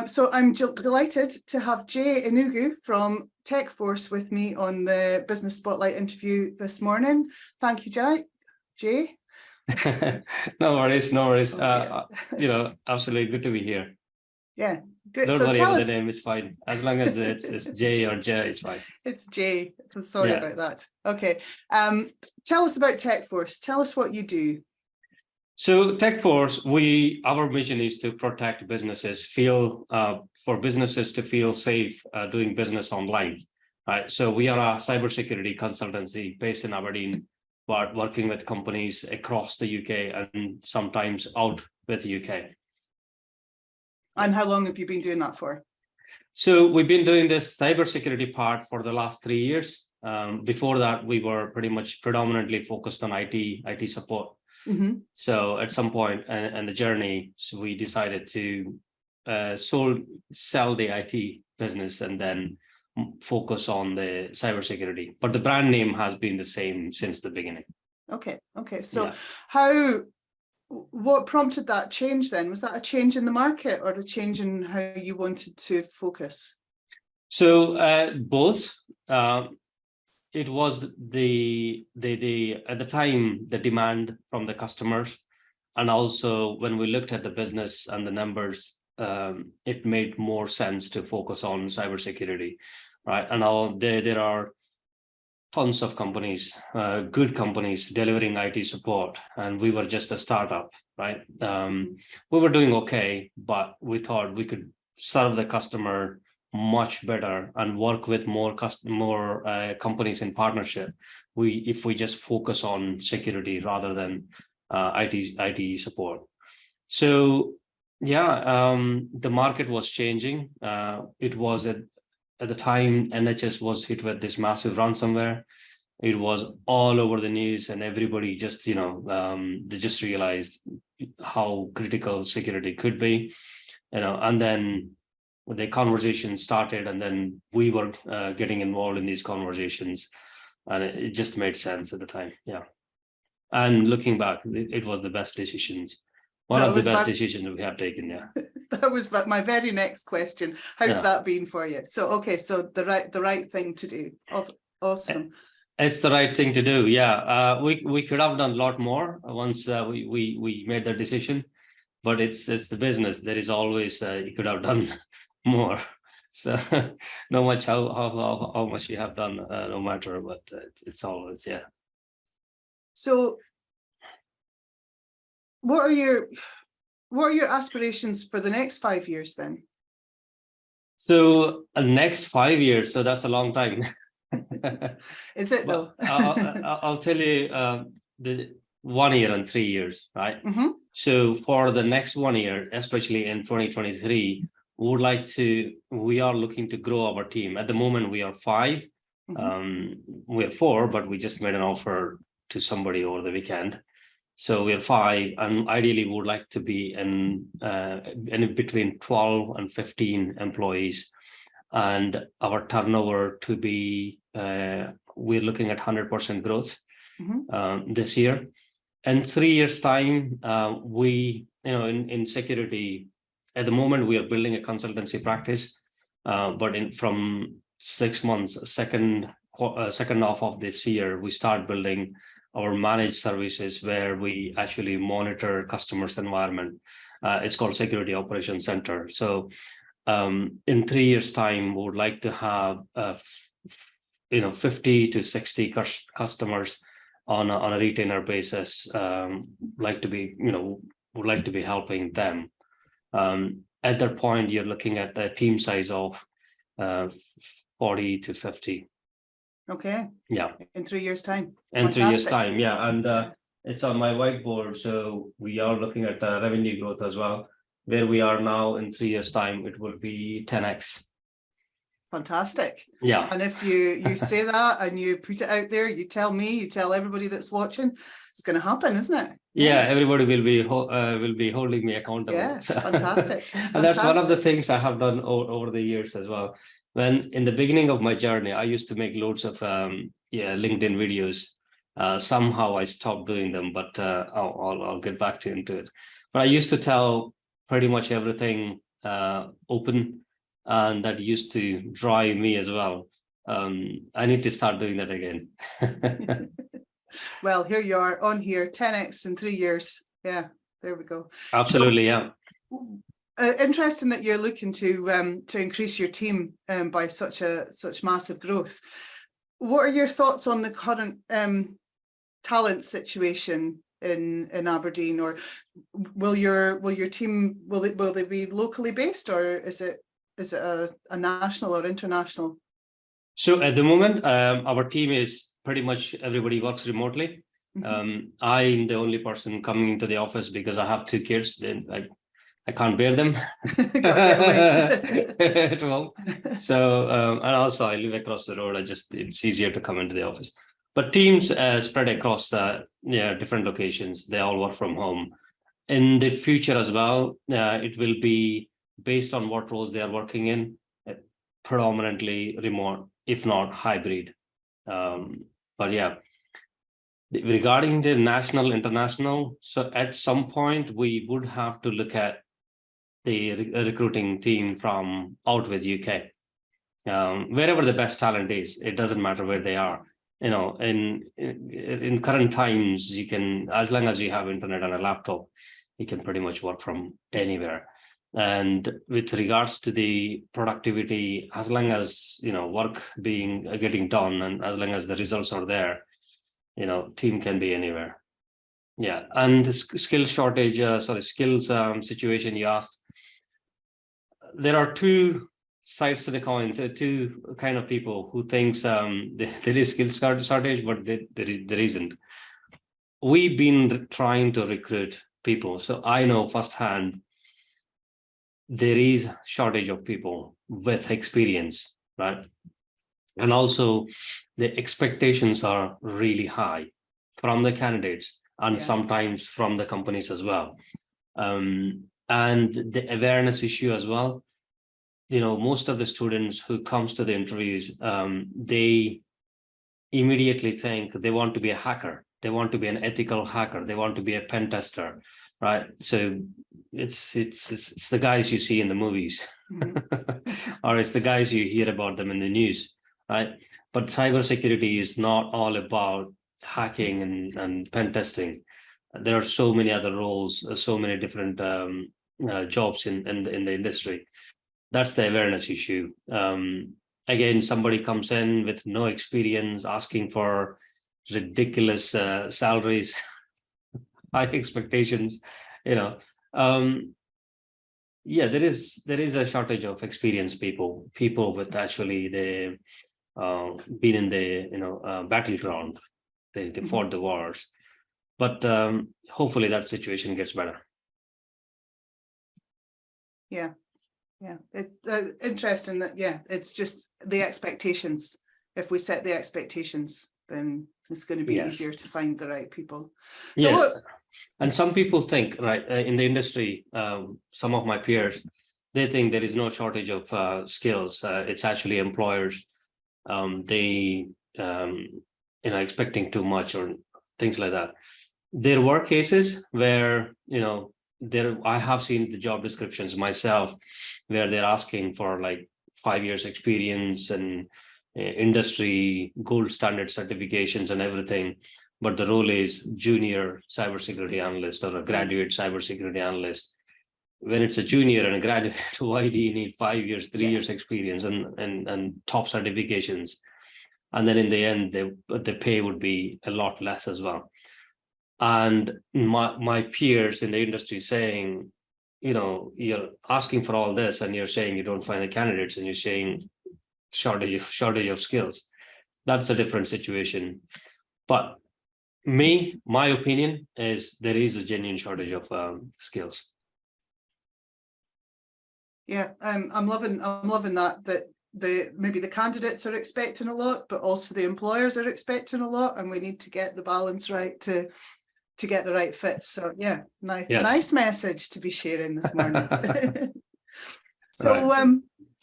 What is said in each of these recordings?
So I'm delighted to have Aenugu from Tech Force with me on the Business Spotlight interview this morning. Thank you, Jay. No worries, no worries. Oh, Absolutely good to be here. Yeah, great. Don't so worry tell about us, the name, it's fine. As long as it's Jay or Jay, it's fine. It's Jay. Sorry about that. Okay. Tell us about Tech Force. Tell us what you do. So Tech Force, our mission is to protect businesses, for businesses to feel safe doing business online. Right. So we are a cybersecurity consultancy based in Aberdeen, but working with companies across the UK and sometimes out with the UK. And how long have you been doing that for? So we've been doing this cybersecurity part for the last 3 years. Before that, we were predominantly focused on IT support. Mm-hmm. So at some point in the journey, we decided to sell the IT business and then focus on the cybersecurity. But the brand name has been the same since the beginning. Okay. So what prompted that change then? Was that a change in the market or a change in how you wanted to focus? So both. It was at the time, the demand from the customers, and also when we looked at the business and the numbers, it made more sense to focus on cybersecurity, right? And now there are tons of companies, good companies delivering IT support, and we were just a startup, right? We were doing okay, but we thought we could serve the customer much better and work with more companies in partnership. If we just focus on security rather than IT support. So the market was changing. It was at the time NHS was hit with this massive ransomware. It was all over the news, and everybody just they just realized how critical security could be, and then the conversation started, and then we were getting involved in these conversations, and it just made sense at the time. Yeah. And looking back, it was the best decisions. One of the best decisions we have taken. Yeah. That was my very next question. How's that been for you? So, okay. So the right thing to do. Awesome. It's the right thing to do. Yeah. We could have done a lot more once we made the decision, but it's the business. There is always you could have done more. So no much how much you have done, no matter, but it's always So what are your aspirations for the next 5 years then? So next 5 years, so that's a long time. Is it though? I'll tell you the 1 year and 3 years, right? Mm-hmm. So for the next 1 year, especially in 2023, we are looking to grow our team. At the moment, we are 5. Mm-hmm. We're 4, but we just made an offer to somebody over the weekend. So we're 5, and ideally we would like to be in between 12 and 15 employees. And our turnover to be, we're looking at 100% growth this year. In 3 years' time, in security, at the moment, we are building a consultancy practice, but from 6 months, second half of this year, we start building our managed services where we actually monitor customers' environment. It's called Security Operations Center. So in 3 years' time, we would like to have 50 to 60 customers on a retainer basis. Would like to be helping them. At that point, you're looking at a team size of 40 to 50. Okay. Yeah. In 3 years' time. In 3 years' time, yeah. And it's on my whiteboard. So we are looking at revenue growth as well. Where we are now in 3 years' time, it will be 10x. Fantastic. Yeah. And if you say that and you put it out there, you tell me, you tell everybody that's watching, it's going to happen, isn't it? Yeah, everybody will be holding me accountable. Yeah, fantastic. And that's one of the things I have done over the years as well. When in the beginning of my journey, I used to make loads of LinkedIn videos. Somehow I stopped doing them, but I'll get back into it. But I used to tell pretty much everything open, and that used to drive me as well. I need to start doing that again. Well, here you are on here, 10x in 3 years. Yeah, there we go. Absolutely, yeah. Interesting that you're looking to increase your team by such massive growth. What are your thoughts on the current talent situation in Aberdeen, or will your team will they be locally based, or is it a national or international? So at the moment, our team is pretty much everybody works remotely. I'm the only person coming into the office because I have 2 kids. Then I can't bear them at home. So and also I live across the road. It's easier to come into the office. But teams spread across different locations. They all work from home. In the future as well, it will be based on what roles they are working in, predominantly remote, if not hybrid. But yeah, regarding the national, international, so at some point we would have to look at the recruiting team from out with UK, wherever the best talent is. It doesn't matter where they are. You know, in current times, you can, as long as you have internet and a laptop, you can pretty much work from anywhere. And with regards to the productivity, as long as work getting done, and as long as the results are there, team can be anywhere. Yeah, and the skills situation you asked. There are 2 sides to the coin, 2 kind of people who thinks there is skills shortage, but there isn't. We've been trying to recruit people, so I know firsthand there is shortage of people with experience, right? And also the expectations are really high from the candidates and sometimes from the companies as well. And the awareness issue as well. Most of the students who comes to the interviews, they immediately think they want to be a hacker. They want to be an ethical hacker. They want to be a pen tester, right? So it's the guys you see in the movies, or it's the guys you hear about them in the news, right? But cybersecurity is not all about hacking and pen testing. There are so many other roles, so many different jobs in the industry. That's the awareness issue. Again, somebody comes in with no experience, asking for ridiculous salaries, high expectations. Yeah, there is a shortage of experienced people with actually the been in the battleground. They fought the wars, but hopefully that situation gets better. Yeah, interesting that, it's just the expectations. If we set the expectations, then it's going to be easier to find the right people. So yes. And some people think, right, in the industry, some of my peers, they think there is no shortage of skills. It's actually employers, they expecting too much or things like that. There were cases where I have seen the job descriptions myself where they're asking for like 5 years experience and industry gold standard certifications and everything, but the role is junior cybersecurity analyst or a graduate cybersecurity analyst. When it's a junior and a graduate, why do you need 5 years, 3 years experience and top certifications? And then in the end, the pay would be a lot less as well. And my peers in the industry saying, you're asking for all this and you're saying you don't find the candidates, and you're saying shortage of skills. That's a different situation. But my opinion is there is a genuine shortage of skills. Yeah, I'm loving that maybe the candidates are expecting a lot, but also the employers are expecting a lot, and we need to get the balance right to get the right fit. So nice message to be sharing this morning. So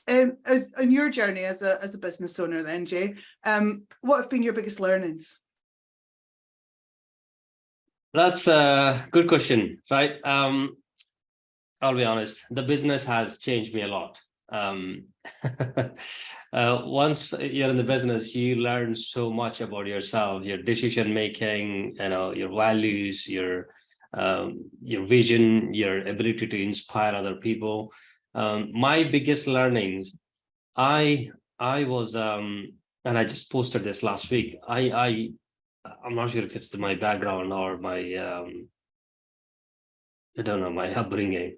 as in your journey as a business owner then, Jay, what have been your biggest learnings? That's a good question, right? I'll be honest, the business has changed me a lot. Once you're in the business, you learn so much about yourself, your decision making, your values, your vision, your ability to inspire other people. My biggest learnings, I was and I just posted this last week. I'm not sure if it's my background or my I don't know, my upbringing,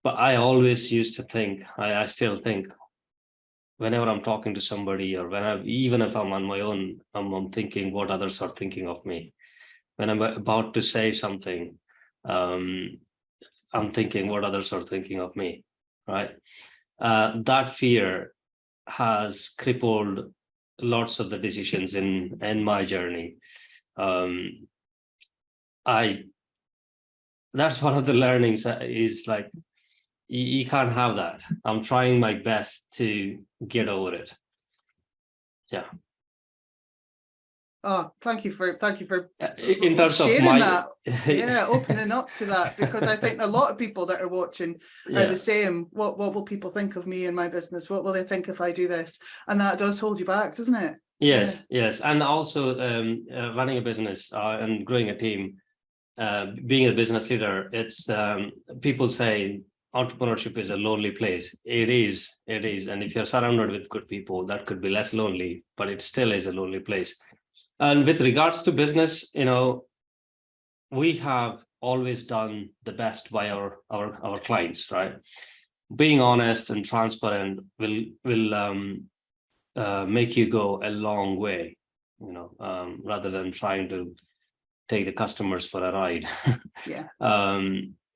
but I always used to think, I still think, whenever I'm talking to somebody, or even if I'm on my own, I'm thinking what others are thinking of me. When I'm about to say something, I'm thinking what others are thinking of me, right? That fear has crippled lots of the decisions in my journey. That's one of the learnings, is like, you can't have that. I'm trying my best to get over it. Yeah. Oh, thank you for In terms of sharing my that. Yeah, opening up to that, because I think a lot of people that are watching are the same. What will people think of me and my business? What will they think if I do this? And that does hold you back, doesn't it? Yes, yes. And also running a business and growing a team, being a business leader, it's people say entrepreneurship is a lonely place. It is. And if you're surrounded with good people, that could be less lonely, but it still is a lonely place. And with regards to business, we have always done the best by our clients, right? Being honest and transparent will make you go a long way, rather than trying to take the customers for a ride. Yeah.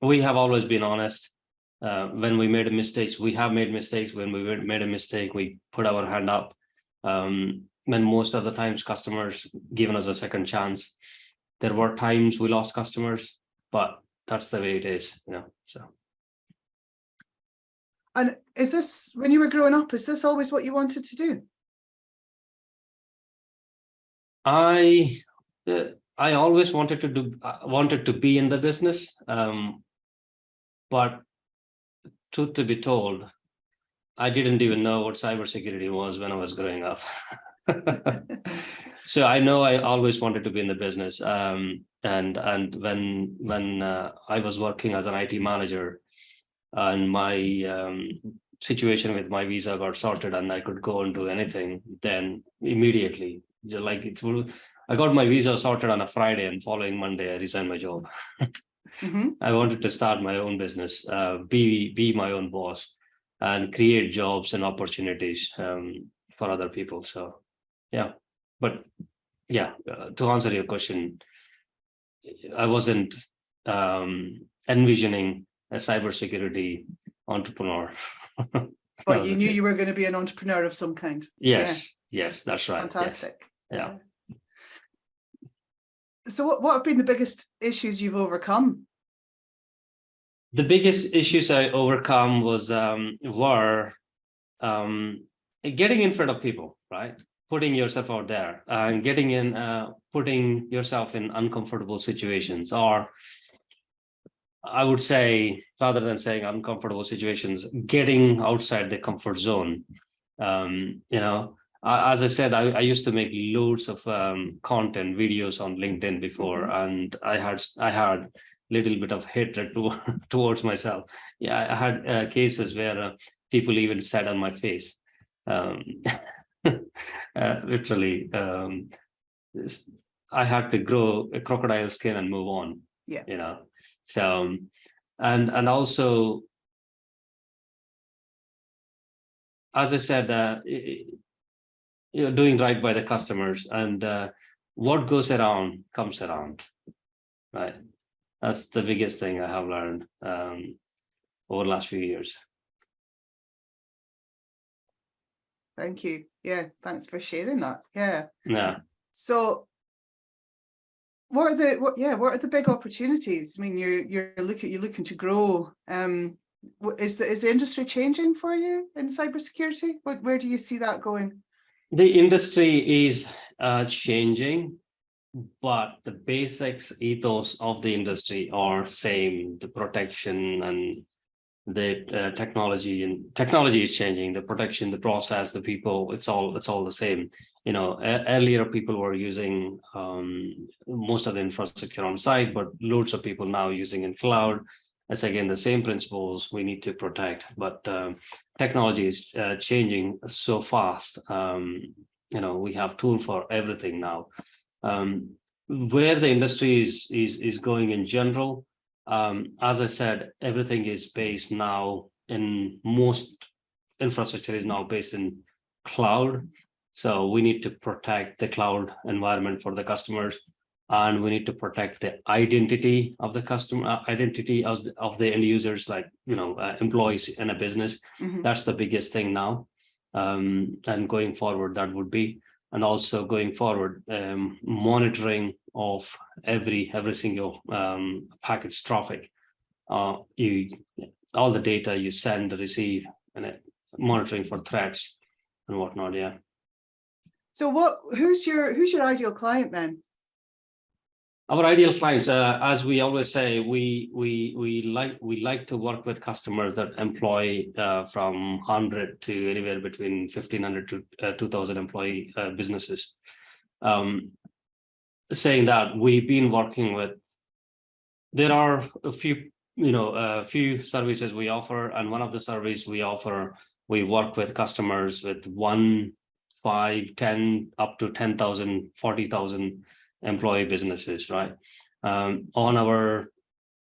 We have always been honest. When we made mistakes, we have made mistakes. When we made a mistake, we put our hand up. When most of the times customers given us a second chance. There were times we lost customers, but that's the way it is, so. And is this, when you were growing up, is this always what you wanted to do? I always wanted to be in the business, but truth to be told, I didn't even know what cybersecurity was when I was growing up. So I know I always wanted to be in the business. And when I was working as an IT manager, and my situation with my visa got sorted and I could go and do anything, then immediately, I got my visa sorted on a Friday, and following Monday I resigned my job. I wanted to start my own business, be my own boss, and create jobs and opportunities for other people. So, yeah. But yeah, to answer your question, I wasn't envisioning a cybersecurity entrepreneur. But you knew you were going to be an entrepreneur of some kind. Yes, yes, that's right. Fantastic. Yes. Yeah. So what have been the biggest issues you've overcome? The biggest issues I overcome were getting in front of people, right? Putting yourself out there and putting yourself in uncomfortable situations, or I would say, rather than saying uncomfortable situations, getting outside the comfort zone. As I said, I used to make loads of content videos on LinkedIn before, and I had a little bit of hatred towards myself. Yeah, I had cases where people even sat on my face. Literally, I had to grow a crocodile skin and move on. Yeah. So, and also, as I said, doing right by the customers, and what goes around comes around, right? That's the biggest thing I have learned over the last few years. Thank you. Yeah, thanks for sharing that. Yeah. Yeah. So what are the big opportunities? I mean, you're looking to grow. Is the industry changing for you in cybersecurity? Where do you see that going? The industry is changing, but the basics ethos of the industry are same: the protection and the technology is changing, the production, the process, the people, it's all the same. You know, earlier people were using most of the infrastructure on site, but loads of people now using in cloud. It's again the same principles we need to protect, but technology is changing so fast. You know, we have tools for everything now. Where the industry is going in general, as I said, everything is based now in most infrastructure is now based in cloud. So we need to protect the cloud environment for the customers, and we need to protect the identity of the customer, identity of the end users, like, you know, employees in a business. That's the biggest thing now. And going forward, that would be, and also going forward, monitoring of every single package traffic. All the data you send, receive, and monitoring for threats and whatnot. Yeah. So who's your ideal client then? Our ideal clients, as we always say, we like to work with customers that employ from 100 to anywhere between 1,500 to 2,000 employee businesses. Saying that, we've been working with, there are a few, you know, a few services we offer, and one of the services we offer, we work with customers with 1, 5, 10, up to 10,000, 40,000 employee businesses, right? On our,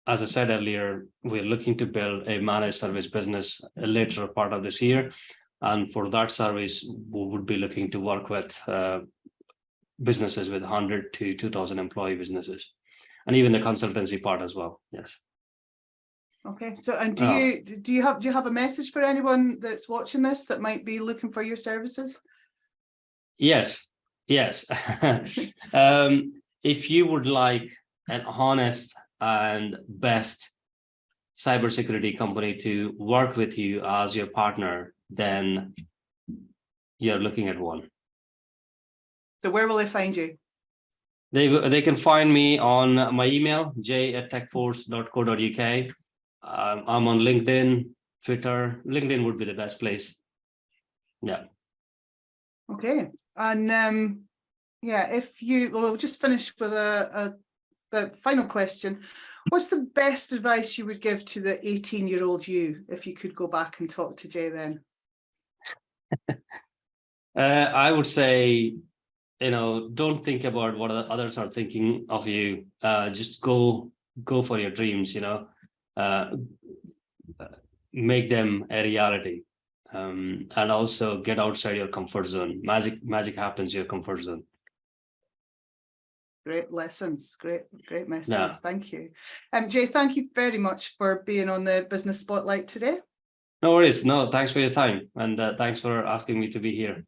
as I said earlier, we're looking to build a managed service business a later part of this year. And for that service, we would be looking to work with businesses with 100 to 2,000 employee businesses, and even the consultancy part as well. Yes. Okay. So, and do you have a message for anyone that's watching this that might be looking for your services? Yes. If you would like an honest and best cybersecurity company to work with you as your partner, then you're looking at one. So where will they find you? They can find me on my email, j@techforce.co.uk. I'm on LinkedIn, Twitter. LinkedIn would be the best place. Yeah. Okay. And yeah, if you, well, we'll just finish with the final question. What's the best advice you would give to the 18-year-old you, if you could go back and talk to Jay then? I would say, you know, don't think about what others are thinking of you. Just go for your dreams, you know, make them a reality. And also get outside your comfort zone. Magic happens in your comfort zone. Great lessons, great messages. Yeah. Thank you. Jay, thank you very much for being on the Business Spotlight today. No worries. No, thanks for your time, and thanks for asking me to be here.